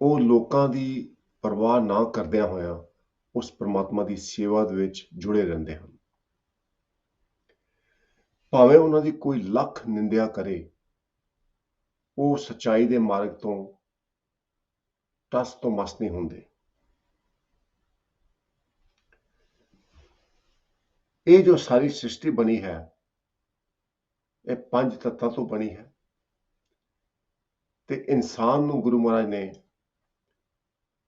ਉਹ ਲੋਕਾਂ ਦੀ ਪਰਵਾਹ ਨਾ ਕਰਦਿਆਂ ਹੋਇਆਂ ਉਸ ਪਰਮਾਤਮਾ ਦੀ ਸੇਵਾ ਦੇ ਵਿੱਚ ਜੁੜੇ ਰਹਿੰਦੇ ਹਨ। ਭਾਵੇਂ ਉਹਨਾਂ ਦੀ ਕੋਈ ਲੱਖ ਨਿੰਦਿਆ ਕਰੇ, ਉਹ ਸੱਚਾਈ ਦੇ ਮਾਰਗ ਤੋਂ ਟਸ ਤੋਂ ਮਸ ਨਹੀਂ ਹੁੰਦੇ। ਇਹ ਜੋ ਸਾਰੀ ਸ੍ਰਿਸ਼ਟੀ ਬਣੀ ਹੈ, ਇਹ 5 ਤੱਤਾਂ ਤੋਂ ਬਣੀ ਹੈ ਤੇ ਇਨਸਾਨ ਨੂੰ ਗੁਰੂ ਮਹਾਰਾਜ ਨੇ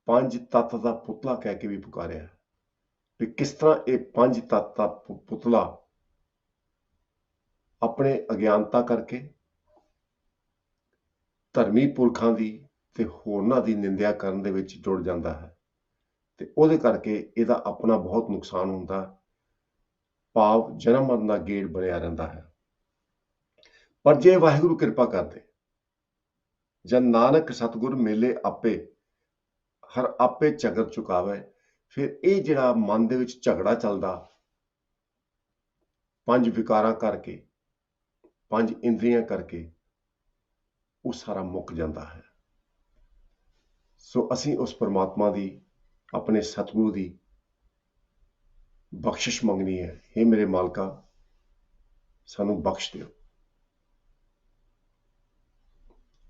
5 ਤੱਤ ਦਾ ਪੁਤਲਾ ਕਹਿ ਕੇ ਵੀ ਪੁਕਾਰਿਆ ਹੈ ਵੀ ਕਿਸ ਤਰ੍ਹਾਂ ਇਹ 5 ਤੱਤ ਦਾ ਪੁਤਲਾ ਆਪਣੇ ਅਗਿਆਨਤਾ ਕਰਕੇ ਧਰਮੀ ਪੁਰਖਾਂ ਦੀ ਤੇ ਹੋਰਨਾਂ ਦੀ ਨਿੰਦਿਆ ਕਰਨ ਦੇ ਵਿੱਚ ਜੁੜ ਜਾਂਦਾ ਹੈ ਤੇ ਉਹਦੇ ਕਰਕੇ ਇਹਦਾ ਆਪਣਾ ਬਹੁਤ ਨੁਕਸਾਨ ਹੁੰਦਾ, ਭਾਵ ਜਨਮ ਮਰਨ ਦਾ ਗੇੜ ਬਣਿਆ ਰਹਿੰਦਾ ਹੈ। ਪਰ ਜੇ ਵਾਹਿਗੁਰੂ ਕਿਰਪਾ ਕਰਦੇ, ਜਨ ਨਾਨਕ ਸਤਿਗੁਰ ਮੇਲੇ ਆਪੇ, ਹਰ ਆਪੇ ਝਗੜ ਚੁਕਾਵੇ, ਫਿਰ ਇਹ ਜਿਹੜਾ ਮਨ ਦੇ ਵਿੱਚ ਝਗੜਾ ਚੱਲਦਾ 5 ਵਿਕਾਰਾਂ ਕਰਕੇ, 5 ਇੰਦਰੀਆਂ ਕਰਕੇ, ਉਹ ਸਾਰਾ ਮੁੱਕ ਜਾਂਦਾ ਹੈ। ਸੋ ਅਸੀਂ ਉਸ ਪਰਮਾਤਮਾ ਦੀ, ਆਪਣੇ ਸਤਿਗੁਰੂ ਦੀ ਬਖਸ਼ਿਸ਼ ਮੰਗਣੀ ਹੈ। हे ਮੇਰੇ ਮਾਲਕਾ, ਸਾਨੂੰ ਬਖਸ਼ ਦਿਓ।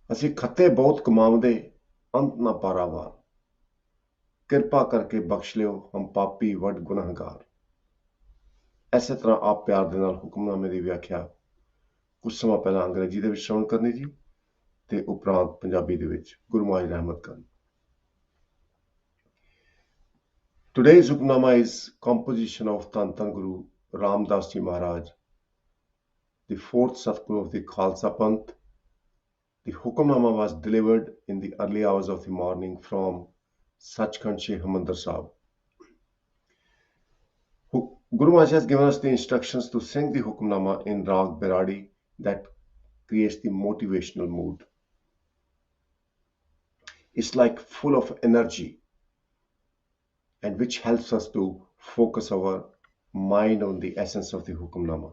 ਅਸੀਂ ਖੱਤੇ ਬਹੁਤ ਕਮਾਉਂਦੇ, ਅੰਤ ਨਾ ਪਾਰਾਵਾਰ, ਕਿਰਪਾ ਕਰਕੇ ਬਖਸ਼ ਲਿਓ ਹਮ ਪਾਪੀ ਵੱਡ ਗੁਨਾਹਗਾਰ। ਇਸੇ ਤਰ੍ਹਾਂ ਆਪ ਪਿਆਰ ਦੇ ਨਾਲ ਹੁਕਮਨਾਮੇ ਦੀ ਵਿਆਖਿਆ ਕੁਝ ਸਮਾਂ ਪਹਿਲਾਂ ਅੰਗਰੇਜ਼ੀ ਦੇ ਵਿੱਚ ਸ਼ਰਵਣ ਕਰਨੀ ਜੀ ਤੇ ਉਪਰੰਤ ਪੰਜਾਬੀ ਦੇ ਵਿੱਚ ਗੁਰੂ ਮਹਾਰਾਜ ਰਹਿਮਤ ਕਰਨ। Today's Hukamnama is composition of Dhan Dhan Guru Ramdas Ji Maharaj, the 4th Satguru of the Khalsa Panth. The Hukamnama was delivered in the early hours of the morning from Sachkhand Sri Harmandir Sahib. Guru Maharaj has given us the instructions to sing the Hukamnama in Rag Beradi that creates the motivational mood. It's like full of energy and which helps us to focus our mind on the essence of the Hukamnama.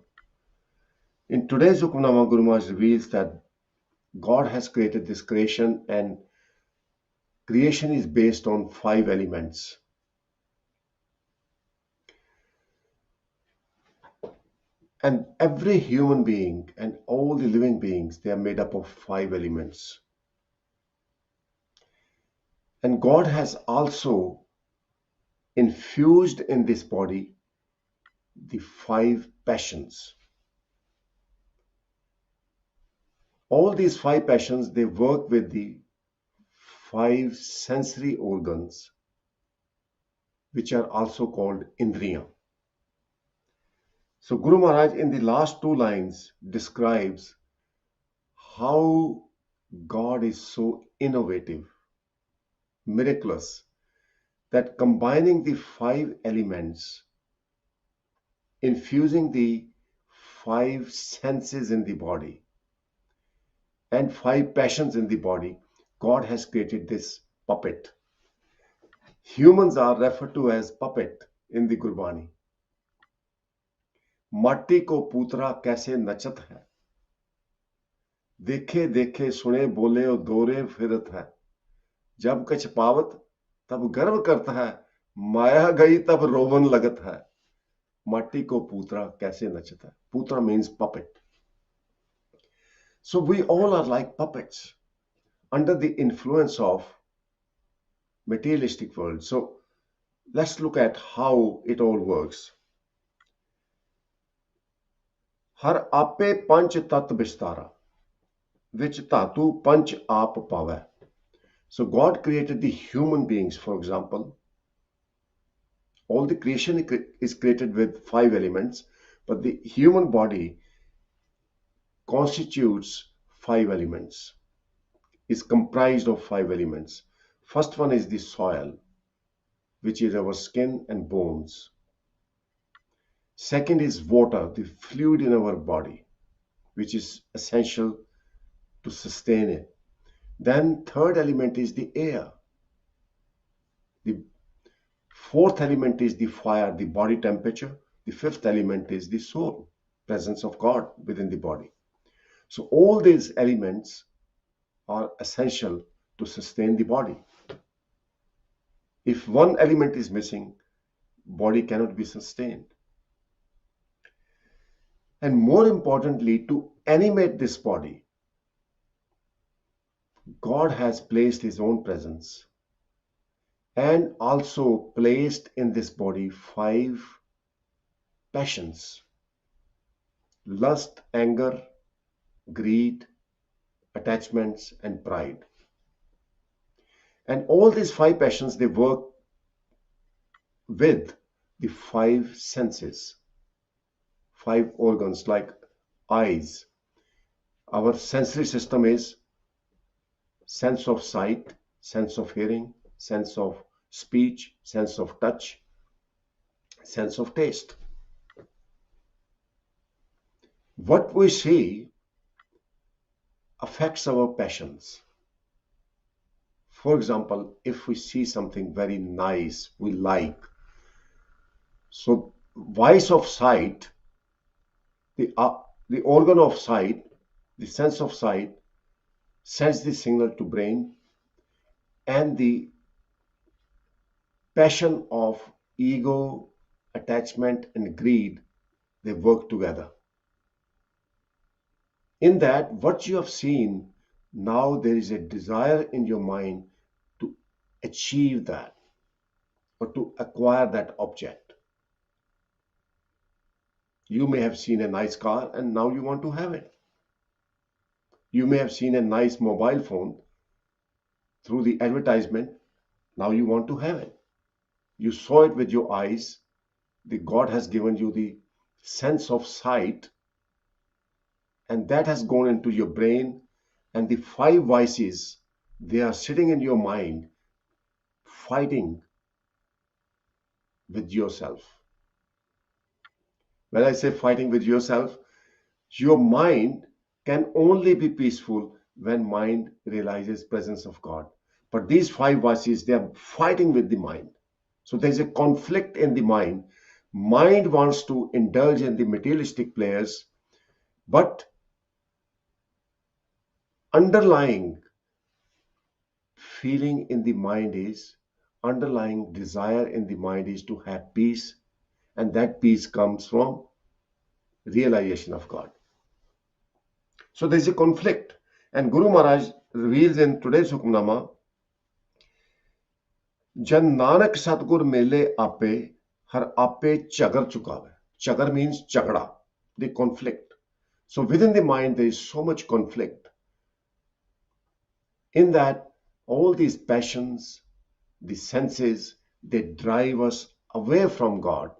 In today's Hukamnama, Guru Maharaj reveals that God has created this creation and creation is based on 5 elements. And every human being and all the living beings, they are made up of 5 elements. And God has also infused in this body the 5 passions. All these 5 passions, they work with the 5 sensory organs, which are also called Indriya. So Guru Maharaj in the last 2 lines describes how God is so innovative, miraculous, that combining the 5 elements, infusing the 5 senses in the body and 5 passions in the body, God has created this puppet. Humans are referred to as puppet in the Gurbani. माटी को पूतरा कैसे नचत है, देखे देखे सुने बोले और दौरे फिरत है, जब कछ पावत तब गर्व करता है, माया गई तब रोवन लगत है, माटी को पूतरा कैसे नचत है. Putra means puppet. So we all are like puppets under the influence of materialistic world. So let's look at how it all works. हर आपे पंच तत् Vistara, which dhatu panch aap pavai. So God created the human beings, for example. All the creation is created with 5 elements, but the human body constitutes 5 elements, is comprised of 5 elements. First one is the soil, which is our skin and bones. Second is water, the fluid in our body, which is essential to sustain it. Then third element is the air. The fourth element is the fire, the body temperature. The fifth element is the soul, presence of God within the body. So all these elements are essential to sustain the body. If one element is missing, body cannot be sustained. And more importantly, to animate this body, God has placed his own presence and also placed in this body 5 passions: lust, anger, greed, attachments, and pride. And all these 5 passions, they work with the 5 senses, 5 organs like eyes. Our sensory system is sense of sight, sense of hearing, sense of speech, sense of touch, sense of taste. What we see affects our passions. For example, if we see something very nice, we like. So, voice of sight, the organ of sight, the sense of sight, sends the signal to brain, and the passion of ego, attachment, and greed, they work together. In that, what you have seen, now there is a desire in your mind to achieve that or to acquire that object. You may have seen a nice car and now you want to have it. You may have seen a nice mobile phone through the advertisement. Now you want to have it. You saw it with your eyes. God has given you the sense of sight, and that has gone into your brain, and the 5 vices, they are sitting in your mind fighting with yourself. When I say fighting with yourself, your mind can only be peaceful when mind realizes presence of God. But these 5 vices, they are fighting with the mind. So there's a conflict in the mind. Mind wants to indulge in the materialistic pleasures, but underlying feeling in the mind is, underlying desire in the mind is to have peace, and that peace comes from realization of God. So there's a conflict, and Guru Maharaj reveals in today's Hukamnama, Jan Nanak Satgur Mele Ape, Har Ape Chagar Chukave. Chagar means chagda, the conflict. So within the mind, there is so much conflict. In that, all these passions, the senses, they drive us away from God,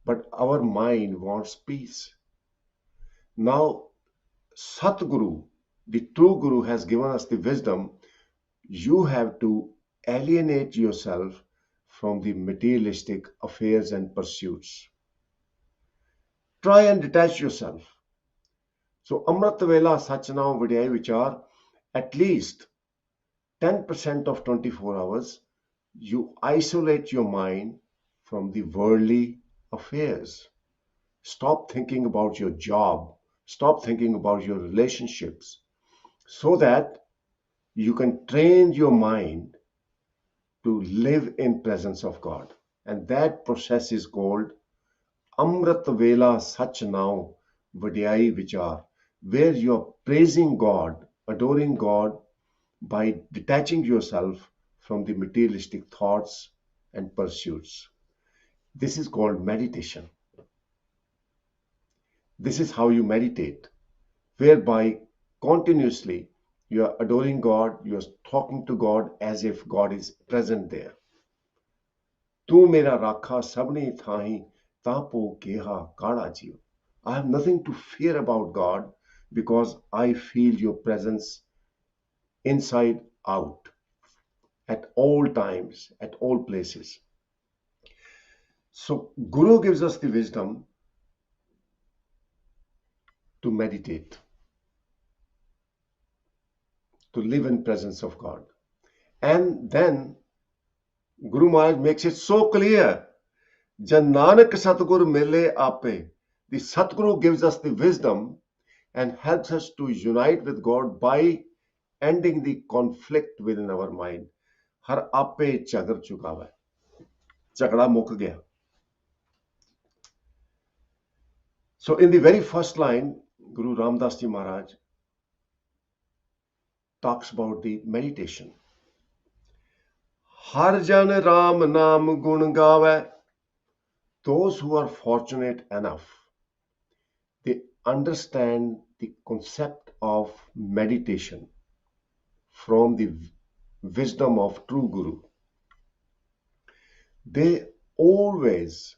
but our mind wants peace. Now, Satguru, the true Guru, has given us the wisdom. You have to alienate yourself from the materialistic affairs and pursuits. Try and detach yourself. So, Amrit Vela Sachnaam Vidyayi Vichar, at least 10% of 24 hours, you isolate your mind from the worldly affairs. Stop thinking about your job. Stop thinking about your relationships, so that you can train your mind to live in presence of God. And that process is called Amrit Vela Sach Now Vadhyai Vichar, where you are praising God, adoring God by detaching yourself from the materialistic thoughts and pursuits. This is called meditation. This is how you meditate, whereby continuously you are adoring God, you are talking to God as if God is present there. Tu mera rakha sabne thahi tapo keha kada jiv. I have nothing to fear about God because I feel your presence inside out at all times, at all places. So Guru gives us the wisdom to meditate, to live in presence of God. And then Guru Maharaj makes it so clear. Jan Nanak Satguru Mile Ape. The Satguru gives us the wisdom and helps us to unite with God by ending the conflict within our mind. हर आपे झगड़ चुका है, झगड़ा मुक गया. So in the very first line, Guru Ramdas Ji Maharaj talks about the meditation. Har jan Ram naam gun gaave. Those who are fortunate enough, they understand the concept of meditation from the wisdom of true Guru. They always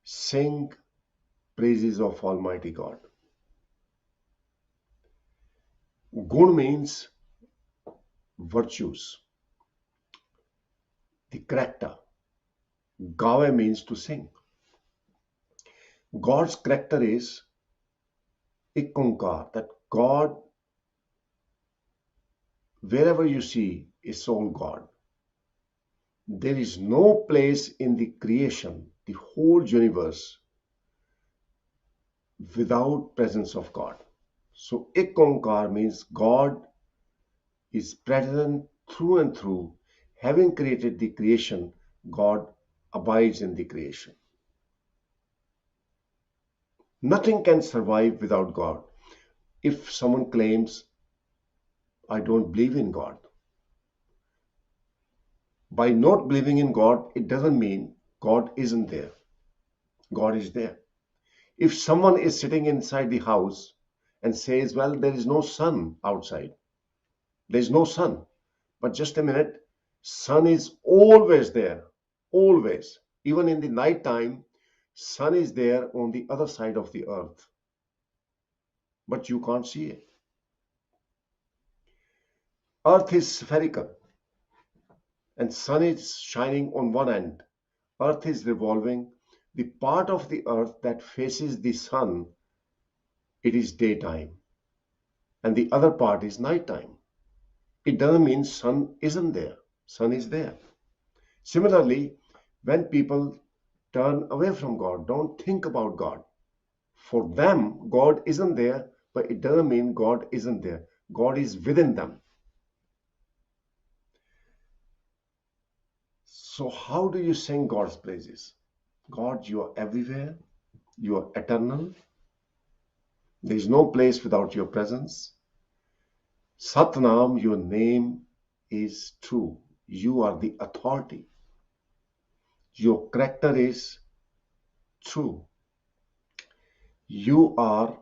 sing praises of Almighty God. Gun means virtues, the character. Gawe means to sing. God's character is Ikonkar, that God, wherever you see, is all God. There is no place in the creation, the whole universe, without presence of God. So Ikonkar means God is present through and through. Having created the creation, God abides in the creation. Nothing can survive without God. If someone claims, I don't believe in God, by not believing in God, it doesn't mean God isn't there. God is there. If someone is sitting inside the house and says, well, there is no sun outside, there is no sun, but just a minute, sun is always there, always. Even in the night time, sun is there on the other side of the earth, but you can't see it. Earth is spherical and sun is shining on one end. Earth is revolving. The part of the earth that faces the sun, it is daytime, and the other part is nighttime. It doesn't mean sun isn't there. Sun is there. Similarly, when people turn away from God, don't think about God. For them, God isn't there, but it doesn't mean God isn't there. God is within them. So how do you sing God's praises? God, you are everywhere. You are eternal. There is no place without your presence. Satnam, your name is true. You are the authority. Your character is true. You are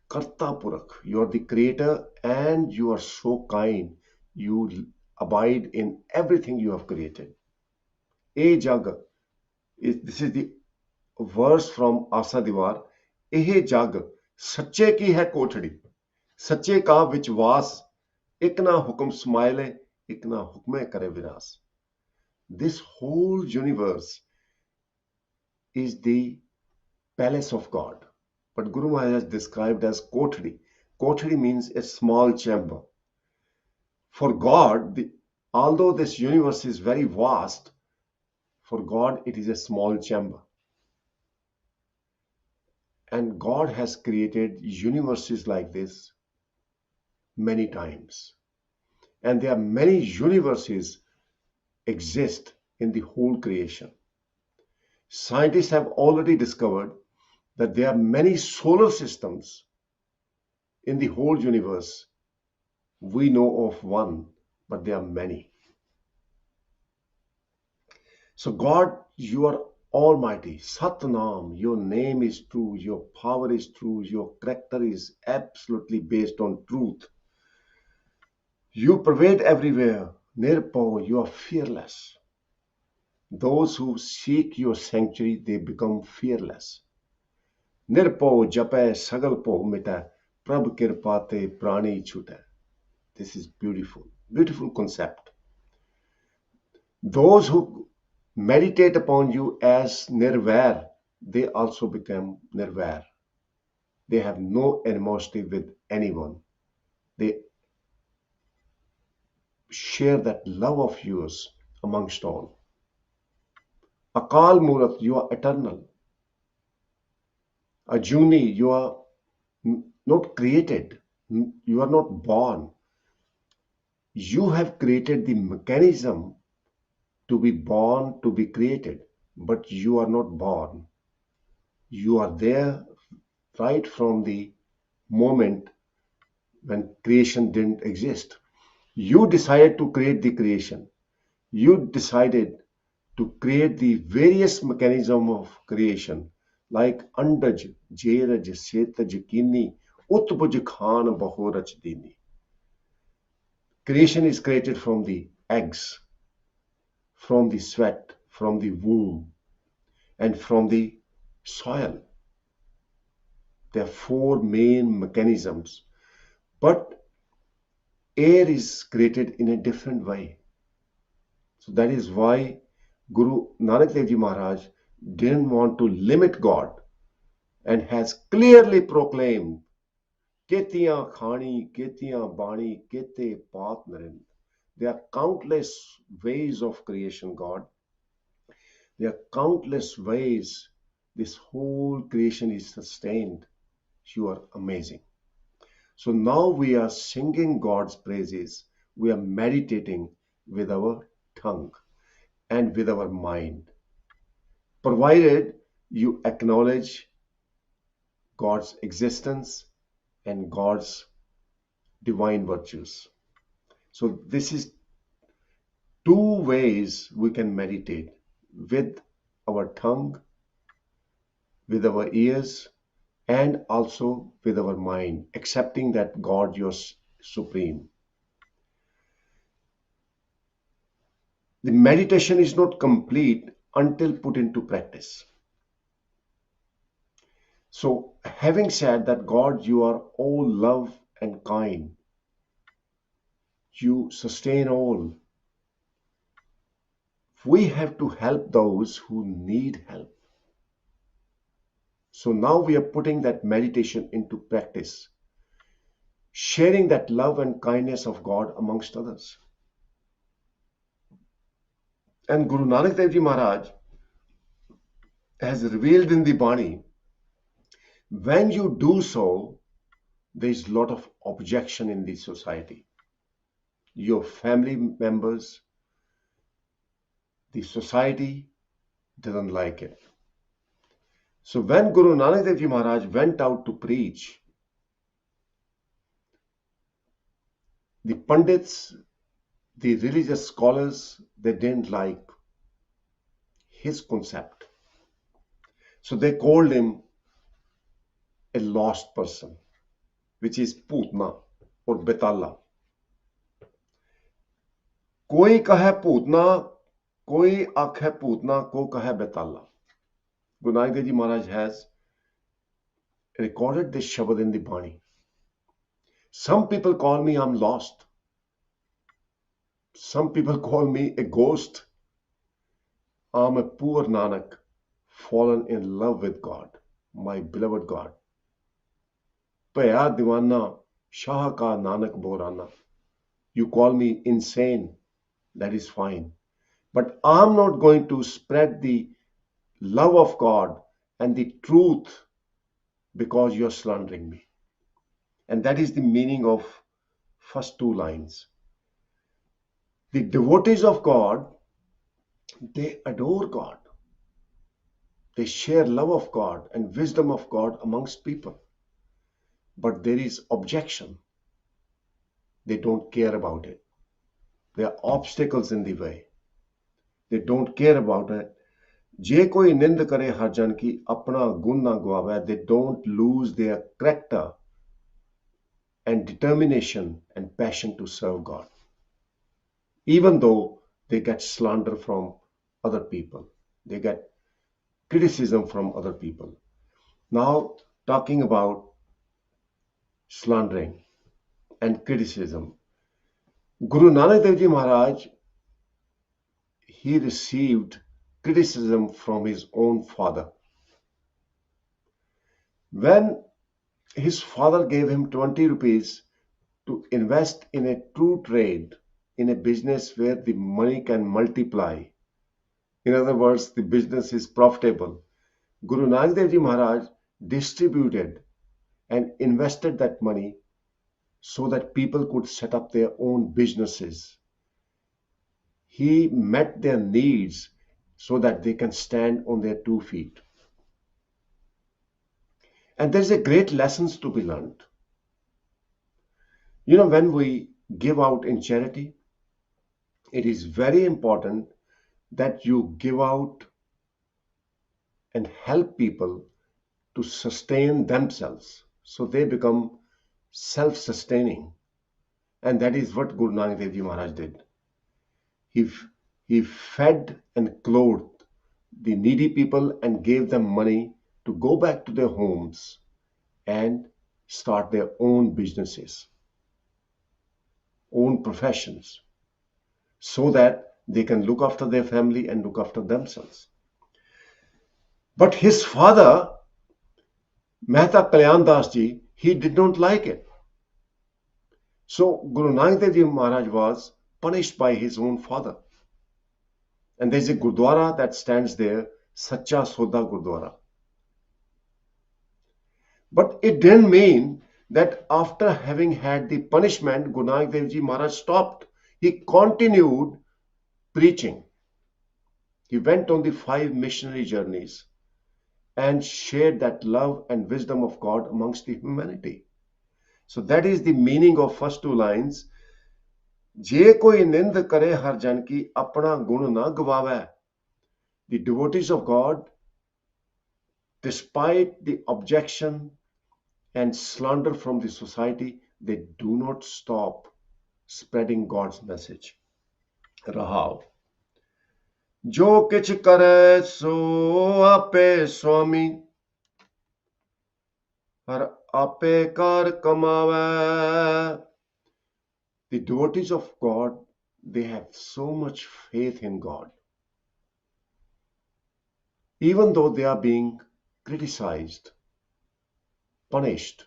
Karta Purakh. You are the creator and you are so kind. You abide in everything you have created. E Jag, this is the verse from Asa Diwar. Eh Jag, sache ki hai kothadi. Sache ka vich vas, ik na hukum smile, ik na hukme kare viras. This whole universe is the palace of God. But Guru Maharaj has described as kothadi. Kothadi means a small chamber. For God, although this universe is very vast, for God it is a small chamber. And God has created universes like this many times. And there are many universes exist in the whole creation. Scientists have already discovered that there are many solar systems in the whole universe. We know of one, but there are many. So God, you are almighty. Satnam, your name is true, your power is true, your character is absolutely based on truth. You pervade everywhere. Nirpau, you are fearless. Those who seek your sanctuary, they become fearless. Nirpau jape sagal po mita, prabh kirpate prani chute. This is beautiful, beautiful concept. Those who meditate upon you as nirvair, they also become nirvair. They have no animosity with anyone. They share that love of yours amongst all. Akal Murat, you are eternal. Ajuni, you are not created. You are not born. You have created the mechanism to be born, to be created, but you are not born. You are there right from the moment when creation didn't exist. You decided to create the creation. You decided to create the various mechanism of creation like Andaj, Jeraj, Setaj, Kini, Utpuj Khan, Bahorach Dini. Creation is created from the eggs, from the sweat, from the womb, and from the soil. There are four main mechanisms, but air is created in a different way. So that is why Guru Nanak Dev Ji Maharaj didn't want to limit God and has clearly proclaimed Ketiyan Khani, Ketiyan Bani, Kete Paat Narind. There are countless ways of creation, God. There are countless ways this whole creation is sustained. You are amazing. So now we are singing God's praises. We are meditating with our tongue and with our mind, provided you acknowledge God's existence and God's divine virtues. So this is two ways we can meditate: with our tongue, with our ears, and also with our mind, accepting that God is supreme. The meditation is not complete until put into practice. So, having said that, God, you are all love and kind, you sustain all. We have to help those who need help. So now we are putting that meditation into practice, sharing that love and kindness of God amongst others. And Guru Nanak Dev Ji Maharaj has revealed in the Bani, when you do so, there is a lot of objection in the society. Your family members, the society doesn't like it. So when Guru Nanak Dev Ji Maharaj went out to preach, the Pandits, the religious scholars, they didn't like his concept. So they called him a lost person, which is Putna or Betala. कोई कहे पूतना, कोई आखे पूतना, को कहे Betala. Guru Nanak Dev Ji Maharaj has recorded this Shabad in the Bani. Some people call me I'm lost. Some people call me a ghost. I'm a poor Nanak, fallen in love with God, my beloved God. Paya Diwana, Shah ka Nanak Borana. You call me insane, that is fine. But I'm not going to spread the love of God and the truth because you're slandering me. And that is the meaning of first two lines. The devotees of God, they adore God. They share love of God and wisdom of God amongst people. But there is objection. They don't care about it. There are obstacles in the way. They don't care about it. जे कोई निंद करे हर जन की अपना गुण ना गवावे, they don't lose their character and determination and passion to serve God, even though they get slander from other people, they get criticism from other people. Now, talking about slandering and criticism, Guru Nanak Dev Ji Maharaj, he received criticism from his own father. When his father gave him 20 rupees to invest in a true trade, in a business where the money can multiply, in other words, the business is profitable, Guru Nanak Dev Ji Maharaj distributed and invested that money so that people could set up their own businesses. He met their needs so that they can stand on their 2 feet. And there's a great lessons to be learned. When we give out in charity, it is very important that you give out and help people to sustain themselves so they become self-sustaining. And that is what Guru Nanak Dev Ji Maharaj did. He, he fed and clothed the needy people and gave them money to go back to their homes and start their own businesses, own professions, so that they can look after their family and look after themselves. But his father, Mehta Kalyan Das Ji, he did not like it. So Guru Nanak Dev Ji Maharaj was punished by his own father. And there's a Gurdwara that stands there, Sacha Soda Gurdwara. But it didn't mean that after having had the punishment, Guru Nanak Dev Ji Maharaj stopped. He continued preaching. He went on the 5 missionary journeys and shared that love and wisdom of God amongst the humanity. So that is the meaning of first 2 lines. Je koi nind kare har jan ki apna gun na gwawe. The devotees of God, despite the objection and slander from the society, they do not stop spreading God's message. Rahav. Jo kich kare so ape swami, har ape kar kamawe. The devotees of God, they have so much faith in God. Even though they are being criticized, punished,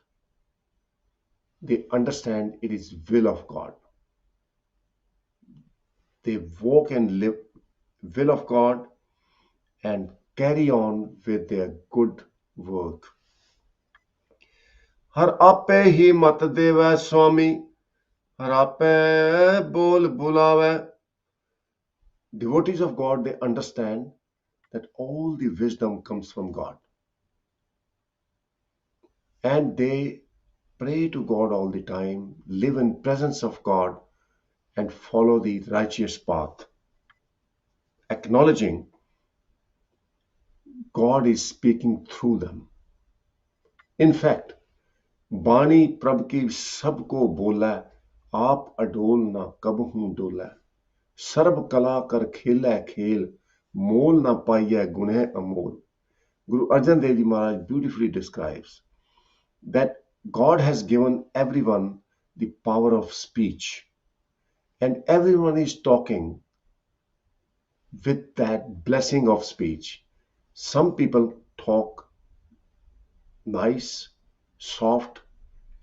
they understand it is will of God. They walk and live will of God and carry on with their good work. Har ape hi mat deva swami, har ape bol bulave. Devotees of God, they understand that all the wisdom comes from God. And they pray to God all the time, live in presence of God, and follow the righteous path, acknowledging God is speaking through them. In fact, बाणी प्रभ की सबको बोला, आप अडोल ना कबहू डोला, SERB कला कर खेलै खेल, मोल ना पाइयै गुणै Amol. Guru Arjan Dev Ji Maharaj beautifully describes that God has given everyone the power of speech, and everyone is talking with that blessing of speech. Some people talk nice, soft,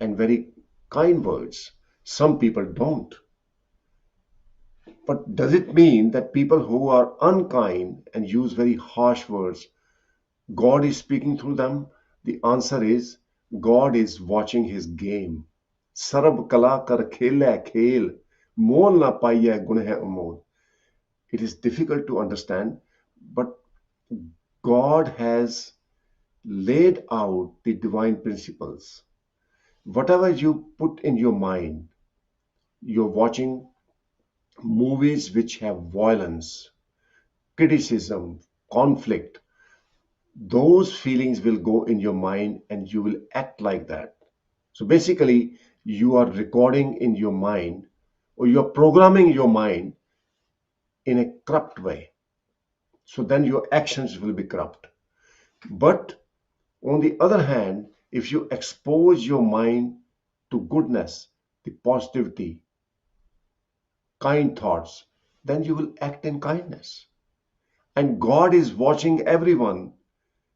and very kind words. Some people don't. But does it mean that people who are unkind and use very harsh words, God is speaking through them? The answer is God is watching his game. Sarab kala kar khela khel, mol na paiye gunhe amol. It is difficult to understand, but God has laid out the divine principles. Whatever you put in your mind, you're watching movies which have violence, criticism, conflict, those feelings will go in your mind and you will act like that. So basically, you are recording in your mind, or you're programming your mind in a corrupt way. So then your actions will be corrupt. But on the other hand, if you expose your mind to goodness, the positivity, kind thoughts, then you will act in kindness. And God is watching everyone.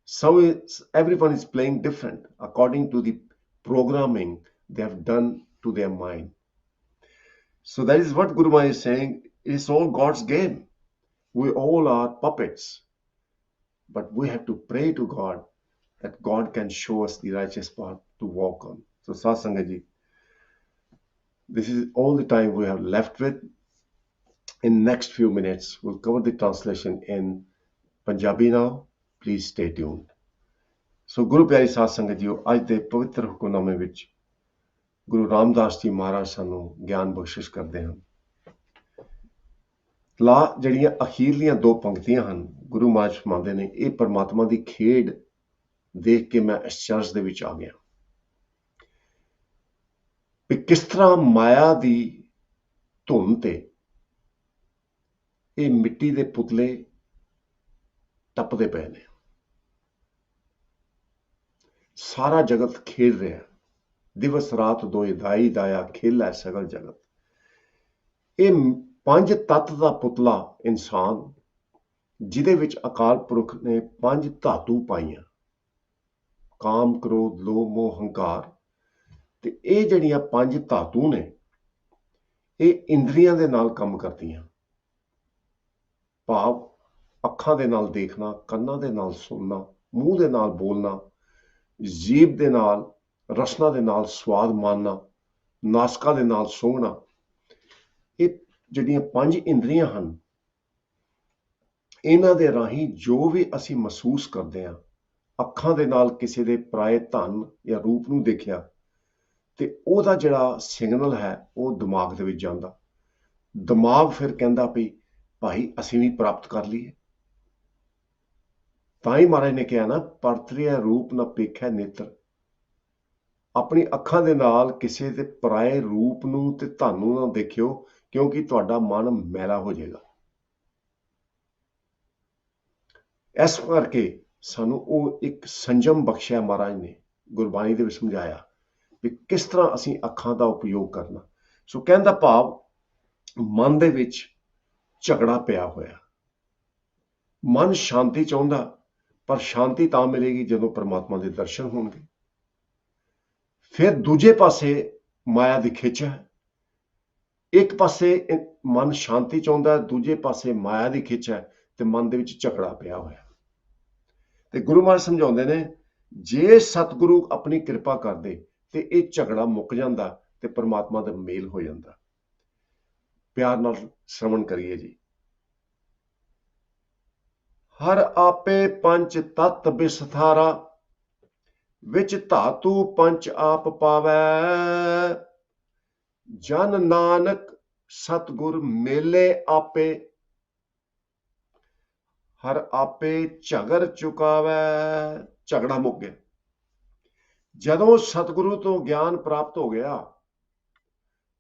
So everyone is playing different according to the programming they have done to their mind. So that is what Guru Maharaj is saying. It is all God's game. We all are puppets. But we have to pray to God that God can show us the righteous path to walk on. So Satsangaji, this is all the time we have left with. In next few minutes, we'll cover the translation in Punjabi now. Please stay tuned. So ਗੁਰੂ ਪਿਆਰੀ ਸਾਧ ਸੰਗਤ JIO, ਅੱਜ ਦੇ ਪਵਿੱਤਰ ਹੁਕਮਨਾਮੇ ਵਿੱਚ ਗੁਰੂ ਰਾਮਦਾਸ ਜੀ ਮਹਾਰਾਜ ਸਾਨੂੰ ਗਿਆਨ ਬਖਸ਼ਿਸ਼ ਕਰਦੇ ਹਨ। ਜਿਹੜੀਆਂ ਅਖੀਰਲੀਆਂ ਦੋ ਪੰਕਤੀਆਂ ਹਨ, ਗੁਰੂ ਮਹਾਰਾਜ ਫਰਮਾਉਂਦੇ ਨੇ, ਇਹ ਪਰਮਾਤਮਾ ਦੀ ਖੇਡ ਦੇਖ ਕੇ ਮੈਂ ਇਸ ਚਰਚ ਦੇ ਵਿੱਚ ਆ ਗਿਆ ਵੀ ਕਿਸ ਤਰ੍ਹਾਂ ਮਾਇਆ ਦੀ ਧੁਨ ਤੇ ਇਹ ਮਿੱਟੀ ਦੇ ਪੁਤਲੇ ਟੱਪਦੇ ਪਏ ਨੇ। ਸਾਰਾ ਜਗਤ ਖੇਡ ਰਿਹਾ, ਦਿਵਸ ਰਾਤ ਦੋਏ ਦਾਈ ਦਾਇਆ ਖੇਲ ਹੈ ਸਗਲ ਜਗਤ। ਇਹ ਪੰਜ ਤੱਤ ਦਾ ਪੁਤਲਾ ਇਨਸਾਨ, ਜਿਹਦੇ ਵਿੱਚ ਅਕਾਲ ਪੁਰਖ ਨੇ ਪੰਜ ਧਾਤੂ ਪਾਈਆਂ, ਕਾਮ ਕ੍ਰੋਧ ਲੋਭ ਮੋਹ ਹੰਕਾਰ। ਤੇ ਇਹ ਜਿਹੜੀਆਂ ਪੰਜ ਧਾਤੂ ਨੇ, ਇਹ ਇੰਦਰੀਆਂ ਦੇ ਨਾਲ ਕੰਮ ਕਰਦੀਆਂ। ਭਾਵ ਅੱਖਾਂ ਦੇ ਨਾਲ ਦੇਖਣਾ, ਕੰਨਾਂ ਦੇ ਨਾਲ ਸੁਣਨਾ, ਮੂੰਹ ਦੇ ਨਾਲ ਬੋਲਣਾ, ਜੀਭ ਦੇ ਨਾਲ, ਰਸਨਾ ਦੇ ਨਾਲ ਸਵਾਦ ਮਾਣਨਾ, ਨਾਸਕਾ ਦੇ ਨਾਲ ਸੂੰਘਣਾ। ਇਹ ਜਿਹੜੀਆਂ ਪੰਜ ਇੰਦਰੀਆਂ ਹਨ, ਇਹਨਾਂ ਦੇ ਰਾਹੀਂ ਜੋ ਵੀ ਅਸੀਂ ਮਹਿਸੂਸ ਕਰਦੇ ਹਾਂ, ਅੱਖਾਂ ਦੇ ਨਾਲ ਕਿਸੇ ਦੇ ਪਰਾਏ ਧਨ ਜਾਂ ਰੂਪ ਨੂੰ ਦੇਖਿਆ ਤੇ ਉਹਦਾ ਜਿਹੜਾ ਸਿਗਨਲ ਹੈ ਉਹ ਦਿਮਾਗ ਦੇ ਵਿੱਚ ਜਾਂਦਾ। ਦਿਮਾਗ ਫਿਰ ਕਹਿੰਦਾ ਵੀ ਭਾਈ ਅਸੀਂ ਵੀ ਪ੍ਰਾਪਤ ਕਰ ਲਈਏ। ਤਾਂ ਹੀ ਮਹਾਰਾਜ ਨੇ ਕਿਹਾ ਨਾ, ਪਰਤਰਿਆ ਰੂਪ ਨਾ ਪੇਖੈ ਨੇਤਰ। ਆਪਣੀ ਅੱਖਾਂ ਦੇ ਨਾਲ ਕਿਸੇ ਦੇ ਪਰਾਏ ਰੂਪ ਨੂੰ ਤੇ ਧਨ ਨੂੰ ਨਾ ਦੇਖਿਓ, ਕਿਉਂਕਿ ਤੁਹਾਡਾ ਮਨ ਮੈਲਾ ਹੋ ਜਾਏਗਾ। ਇਸ ਕਰਕੇ ਸਾਨੂੰ ਉਹ ਇੱਕ ਸੰਜਮ ਬਖਸ਼ਿਆ ਮਹਾਰਾਜ ਨੇ, ਗੁਰਬਾਣੀ ਦੇ ਵਿੱਚ ਸਮਝਾਇਆ ਵੀ ਕਿਸ ਤਰ੍ਹਾਂ ਅਸੀਂ ਅੱਖਾਂ ਦਾ ਉਪਯੋਗ ਕਰਨਾ। ਸੋ ਕਹਿਣ ਦਾ ਭਾਵ, ਮਨ ਦੇ ਵਿੱਚ ਝਗੜਾ ਪਿਆ ਹੋਇਆ, ਮਨ ਸ਼ਾਂਤੀ ਚਾਹੁੰਦਾ, ਪਰ ਸ਼ਾਂਤੀ ਤਾਂ ਮਿਲੇਗੀ ਜਦੋਂ ਪਰਮਾਤਮਾ ਦੇ ਦਰਸ਼ਨ ਹੋਣਗੇ। ਫਿਰ ਦੂਜੇ ਪਾਸੇ ਮਾਇਆ ਦੀ ਖਿੱਚ ਹੈ। ਇੱਕ ਪਾਸੇ ਮਨ ਸ਼ਾਂਤੀ ਚਾਹੁੰਦਾ, ਦੂਜੇ ਪਾਸੇ ਮਾਇਆ ਦੀ ਖਿੱਚ ਹੈ, ਤੇ ਮਨ ਦੇ ਵਿੱਚ ਝਗੜਾ ਪਿਆ ਹੋਇਆ। ਤੇ ਗੁਰੂ ਮਹਾਰਾਜ ਸਮਝਾਉਂਦੇ ਨੇ, ਜੇ ਸਤਿਗੁਰੂ ਆਪਣੀ ਕਿਰਪਾ ਕਰਦੇ ਤੇ ਇਹ ਝਗੜਾ ਮੁੱਕ ਜਾਂਦਾ ਤੇ ਪਰਮਾਤਮਾ ਦਾ ਮੇਲ ਹੋ ਜਾਂਦਾ। ਪਿਆਰ ਨਾਲ ਸ਼ਰਵਣ ਕਰੀਏ ਜੀ। ਹਰ ਆਪੇ ਪੰਜ ਤਤ ਬਿਸਥਾਰਾ, ਵਿੱਚ ਧਾਤੂ ਪੰਚ ਆਪ ਪਾਵੈ। ਜਨ ਨਾਨਕ ਸਤਿਗੁਰ ਮੇਲੇ ਆਪੇ, ਹਰ ਆਪੇ ਝਗਰ ਚੁਕਾਵੈ। ਝਗੜਾ ਮੁੱਕ ਗਿਆ। ਜਦੋਂ ਸਤਿਗੁਰੂ ਤੋਂ ਗਿਆਨ ਪ੍ਰਾਪਤ ਹੋ ਗਿਆ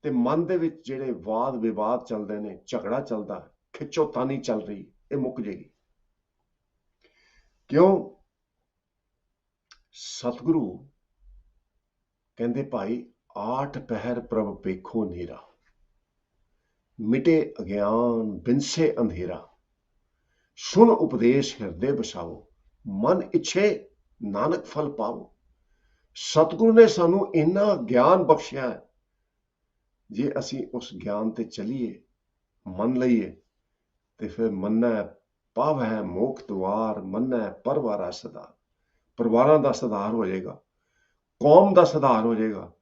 ਤੇ ਮਨ ਦੇ ਵਿੱਚ ਜਿਹੜੇ ਵਾਦ ਵਿਵਾਦ ਚੱਲਦੇ ਨੇ, ਝਗੜਾ ਚੱਲਦਾ, ਖਿੱਚੋਤਾਨੀ ਚੱਲ ਰਹੀ, ਇਹ ਮੁੱਕ ਜੇਗੀ। ਕਿਉਂ? ਸਤਿਗੁਰੂ ਕਹਿੰਦੇ, ਭਾਈ ਆਠ ਪਹਿਰ ਪ੍ਰਭ ਵੇਖੋ ਨੀਰਾ, ਮਿਟੇ ਅਗਿਆਨ ਬਿਨਸੇ ਅੰਧੇਰਾ। ਸੁਣ ਉਪਦੇਸ਼ ਹਿਰਦੇ ਬਸਾਓ, ਮਨ ਇੱਛੇ ਨਾਨਕ ਫਲ ਪਾਵੋ। ਸਤਿਗੁਰੂ ਨੇ ਸਾਨੂੰ ਇੰਨਾ ਗਿਆਨ ਬਖਸ਼ਿਆ ਹੈ, ਜੇ ਅਸੀਂ ਉਸ ਗਿਆਨ ਤੇ ਚੱਲੀਏ, ਮੰਨ ਲਈਏ, ਤੇ ਫਿਰ ਮੰਨੈ ਪਾਵ ਹੈ ਮੋਖ ਦੁਆਰ, ਮੰਨੈ ਪਰਵਾਰਾ ਸਦਾ। ਪਰਿਵਾਰਾਂ ਦਾ ਸੁਧਾਰ ਹੋ ਜਾਏਗਾ, ਕੌਮ ਦਾ ਸੁਧਾਰ ਹੋ ਜਾਏਗਾ,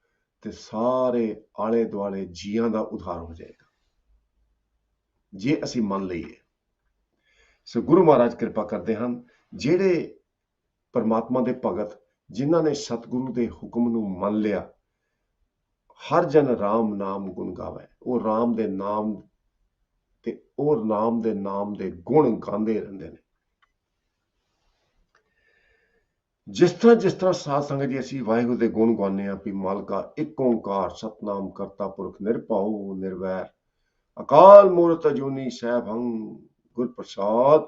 ਤੇ ਸਾਰੇ ਆਲੇ ਦੁਆਲੇ ਜੀਆਂ ਦਾ ਉਧਾਰ ਹੋ ਜਾਏਗਾ, ਜੇ ਅਸੀਂ ਮੰਨ ਲਈਏ। ਸੋ ਗੁਰੂ ਮਹਾਰਾਜ ਕਿਰਪਾ ਕਰਦੇ ਹਨ, ਜਿਹੜੇ ਪਰਮਾਤਮਾ ਦੇ ਭਗਤ, ਜਿਨ੍ਹਾਂ ਨੇ ਸਤਿਗੁਰੂ ਦੇ ਹੁਕਮ ਨੂੰ ਮੰਨ ਲਿਆ। ਹਰ ਜਨ ਰਾਮ ਨਾਮ ਗੁਣ ਗਾਵੇ। ਉਹ ਰਾਮ ਦੇ ਨਾਮ ਤੇ ਉਹ ਨਾਮ ਦੇ ਗੁਣ ਗਾਉਂਦੇ ਰਹਿੰਦੇ ਨੇ। ਜਿਸ ਤਰ੍ਹਾਂ ਸਾਧ ਸੰਗਤ ਜੀ ਅਸੀਂ ਵਾਹਿਗੁਰੂ ਦੇ ਗੁਣ ਗਾਉਂਦੇ ਹਾਂ ਵੀ ਮਾਲਕਾ ਇੱਕ ਓਂਕਾਰ ਸਤਨਾਮ ਕਰਤਾ ਪੁਰਖ ਨਿਰਭਉ ਨਿਰਵੈਰ ਅਕਾਲ ਮੂਰਤ ਅਜੂਨੀ ਸੈਭੰ ਗੁਰ ਪ੍ਰਸਾਦ।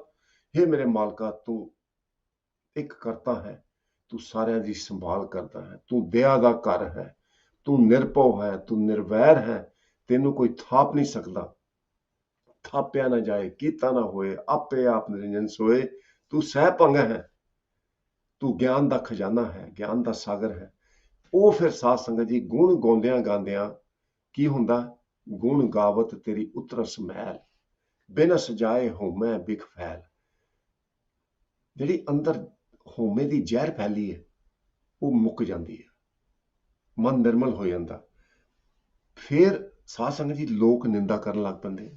हे ਮੇਰੇ ਮਾਲਕਾ, ਤੂੰ ਇੱਕ ਕਰਤਾ ਹੈ, ਤੂੰ ਸਾਰਿਆਂ ਦੀ ਸੰਭਾਲ ਕਰਦਾ ਹੈ, ਤੂੰ ਦਇਆ ਦਾ ਘਰ ਹੈ, ਤੂੰ ਨਿਰਭਉ ਹੈ, ਤੂੰ ਨਿਰਵੈਰ ਹੈ, ਤੈਨੂੰ ਕੋਈ ਥਾਪ ਨਹੀਂ ਸਕਦਾ। ਥਾਪਿਆ ਨਾ ਜਾਏ, ਕੀਤਾ ਨਾ ਹੋਏ, ਆਪੇ ਆਪ ਨਿਰੰਜਨ ਸੋਏ। ਤੂੰ ਸਹਿਭੰਗ ਹੈ, ਤੂੰ ਗਿਆਨ ਦਾ ਖਜ਼ਾਨਾ ਹੈ, ਗਿਆਨ ਦਾ ਸਾਗਰ ਹੈ। ਉਹ ਫਿਰ ਸਾਧ ਸੰਗਤ ਜੀ ਗੁਣ ਗਾਉਂਦਿਆਂ ਗਾਉਂਦਿਆਂ ਕੀ ਹੁੰਦਾ? ਗੁਣ ਗਾਵਤ ਤੇਰੀ ਉਤਰਸ ਮਹਿਲ, ਬਿਨ ਸਜਾਏ ਹੋਮੈ ਬਿਖ ਫੈਲ। ਜਿਹੜੀ ਅੰਦਰ ਹੋਮੇ ਦੀ ਜ਼ਹਿਰ ਫੈਲੀ ਹੈ, ਉਹ ਮੁੱਕ ਜਾਂਦੀ ਹੈ, ਮਨ ਨਿਰਮਲ ਹੋ ਜਾਂਦਾ। ਫਿਰ ਸਾਧ ਸੰਗਤ ਜੀ ਲੋਕ ਨਿੰਦਾ ਕਰਨ ਲੱਗ ਪੈਂਦੇ।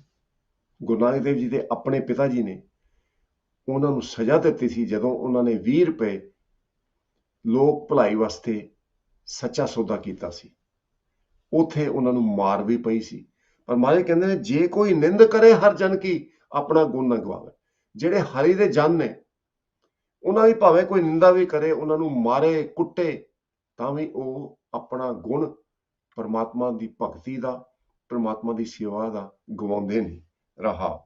ਗੁਰੂ ਨਾਨਕ ਦੇਵ ਜੀ ਦੇ ਆਪਣੇ ਪਿਤਾ ਜੀ ਨੇ ਉਹਨਾਂ ਨੂੰ ਸਜ਼ਾ ਦਿੱਤੀ ਸੀ ਜਦੋਂ ਉਹਨਾਂ ਨੇ 20 ਰੁਪਏ ਲੋਕ ਭਲਾਈ ਵਾਸਤੇ ਸੱਚਾ ਸੌਦਾ ਕੀਤਾ ਸੀ। ਉੱਥੇ ਉਹਨਾਂ ਨੂੰ ਮਾਰ ਵੀ ਪਈ ਸੀ। ਪਰ ਮਹਾਰਾਜ ਕਹਿੰਦੇ ਨੇ ਜੇ ਕੋਈ ਨਿੰਦ ਕਰੇ ਹਰ ਜਨ ਕੀ ਆਪਣਾ ਗੁਣ ਨਾ ਗਵਾਵੇ। ਜਿਹੜੇ ਹਰੀ ਦੇ ਜਨ ਨੇ ਉਹਨਾਂ ਦੀ ਭਾਵੇਂ ਕੋਈ ਨਿੰਦਾ ਵੀ ਕਰੇ, ਉਹਨਾਂ ਨੂੰ ਮਾਰੇ ਕੁੱਟੇ, ਤਾਂ ਵੀ ਉਹ ਆਪਣਾ ਗੁਣ ਪਰਮਾਤਮਾ ਦੀ ਭਗਤੀ ਦਾ, ਪਰਮਾਤਮਾ ਦੀ ਸੇਵਾ ਦਾ ਗਵਾਉਂਦੇ ਨਹੀਂ ਰਹਾ।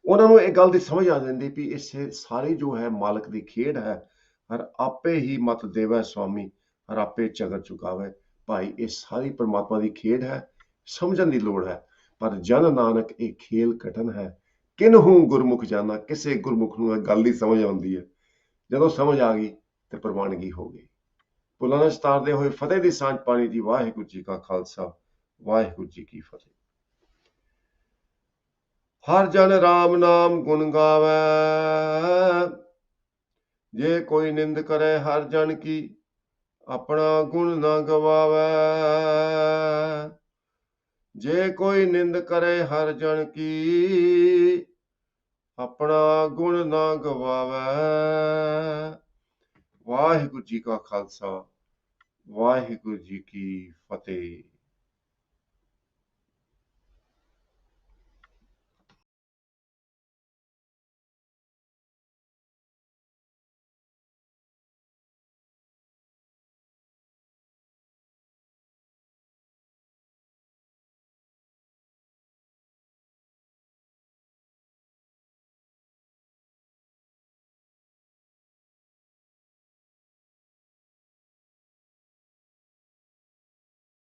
ਉਹਨਾਂ ਨੂੰ ਇਹ ਗੱਲ ਦੀ ਸਮਝ ਆ ਜਾਂਦੀ ਵੀ ਇਹ ਸਾਰੀ ਜੋ ਹੈ ਮਾਲਕ ਦੀ ਖੇਡ ਹੈ। ਹਰ ਆਪੇ ਹੀ ਮਤ ਦੇਵੈ ਸੁਆਮੀ, ਹਰ ਆਪੇ ਝਗੜ ਚੁਕਾਵੇ। ਭਾਈ ਇਹ ਸਾਰੀ ਪਰਮਾਤਮਾ ਦੀ ਖੇਡ ਹੈ, ਸਮਝਣ ਦੀ ਲੋੜ ਹੈ। ਪਰ ਜਨ ਨਾਨਕ ਇਹ ਖੇਲ ਕਠਨ ਹੈ, ਕਿਨਹੂ ਗੁਰਮੁਖ ਜਾਣਾ। ਕਿਸੇ ਗੁਰਮੁਖ ਨੂੰ ਇਹ ਗੱਲ ਦੀ ਸਮਝ ਆਉਂਦੀ ਹੈ। ਜਦੋਂ ਸਮਝ ਆ ਗਈ ਤੇ ਪ੍ਰਵਾਨਗੀ ਹੋ ਗਈ। ਭੁੱਲਾਂ ਨਾਲ ਸਤਾਰਦੇ ਹੋਏ ਫਤਿਹ ਦੀ ਸਾਂਝ ਪਾਣੀ ਦੀ। ਵਾਹਿਗੁਰੂ ਜੀ ਕਾ ਖਾਲਸਾ, ਵਾਹਿਗੁਰੂ ਜੀ ਕੀ ਫਤਿਹ। ਹਰ ਜਨ ਰਾਮ ਨਾਮ ਗੁਣ ਗਾਵੇ, ਜੇ ਕੋਈ ਨਿੰਦ ਕਰੇ ਹਰ ਜਨ ਕੀ ਆਪਣਾ ਗੁਣ ਨਾ ਗਵਾਵੇ। ਜੇ ਕੋਈ ਨਿੰਦ ਕਰੇ ਹਰ ਜਨ ਕੀ ਆਪਣਾ ਗੁਣ ਨਾ ਗਵਾਵੇ। ਵਾਹਿਗੁਰੂ ਜੀ ਕਾ ਖਾਲਸਾ, ਵਾਹਿਗੁਰੂ ਜੀ ਕੀ ਫਤਿਹ।